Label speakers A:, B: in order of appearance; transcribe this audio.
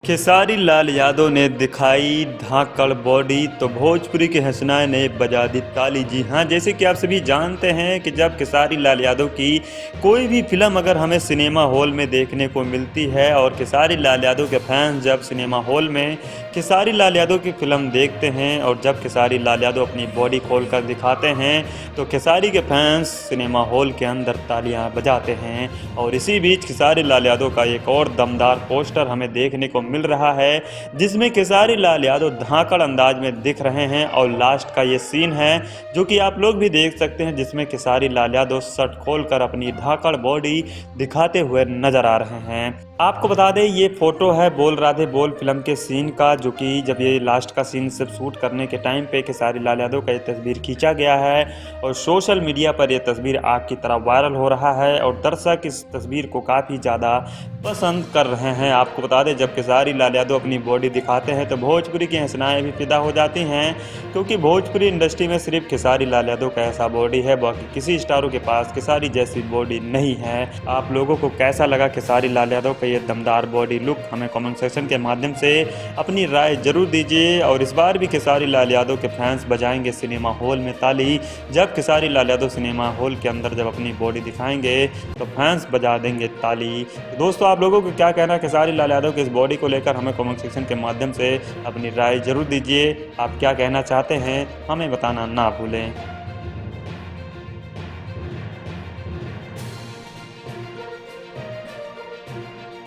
A: खेसारी लाल यादव ने दिखाई धाकड़ बॉडी तो भोजपुरी के हंसनाए ने बजा दी ताली। जी हाँ, जैसे कि आप सभी जानते हैं कि जब खेसारी लाल यादव की कोई भी फिल्म अगर हमें सिनेमा हॉल में देखने को मिलती है और खेसारी लाल यादव के फैंस जब सिनेमा हॉल में खेसारी लाल यादव की फिल्म देखते हैं और जब खेसारी लाल यादव अपनी बॉडी खोल कर दिखाते हैं तो खेसारी के फैंस सिनेमा हॉल के अंदर तालियां बजाते हैं। और इसी बीच खेसारी लाल यादव का एक और दमदार पोस्टर हमें देखने को मिल रहा है जिसमें खेसारी लाल यादव धाकड़ अंदाज में दिख रहे हैं और लास्ट का ये सीन है जो कि आप लोग भी देख सकते हैं जिसमें खेसारी लाल यादव शर्ट खोलकर अपनी धाकड़ बॉडी दिखाते हुए नजर आ रहे हैं। आपको बता दें ये फोटो है बोल राधे बोल फिल्म के सीन का, जो कि जब ये लास्ट का सीन सिर्फ शूट करने के टाइम पे खेसारी लाल यादव का ये तस्वीर खींचा गया है और सोशल मीडिया पर ये तस्वीर आग की तरह वायरल हो रहा है और दर्शक इस तस्वीर को काफ़ी ज़्यादा पसंद कर रहे हैं। आपको बता दें जब खेसारी लाल यादव अपनी बॉडी दिखाते हैं तो भोजपुरी की हंसनाएं भी फिदा हो जाती हैं, क्योंकि भोजपुरी इंडस्ट्री में सिर्फ खेसारी लाल यादव का ऐसा बॉडी है, बाकी किसी स्टारों के पास खेसारी जैसी बॉडी नहीं है। आप लोगों को कैसा लगा खेसारी लाल यादव का ये दमदार बॉडी लुक? हमें कमेंट सेक्शन के माध्यम से अपनी राय जरूर दीजिए। और इस बार भी खेसारी लाल यादव के फैंस बजाएंगे सिनेमा हॉल में ताली। जब खेसारी लाल यादव सिनेमा हॉल के अंदर जब अपनी बॉडी दिखाएंगे तो फैंस बजा देंगे ताली। तो दोस्तों आप लोगों को क्या कहना है खेसारी लाल यादव के इस बॉडी को लेकर? हमें कमेंट सेक्शन के माध्यम से अपनी राय जरूर दीजिए। आप क्या कहना चाहते हैं हमें बताना ना भूलें।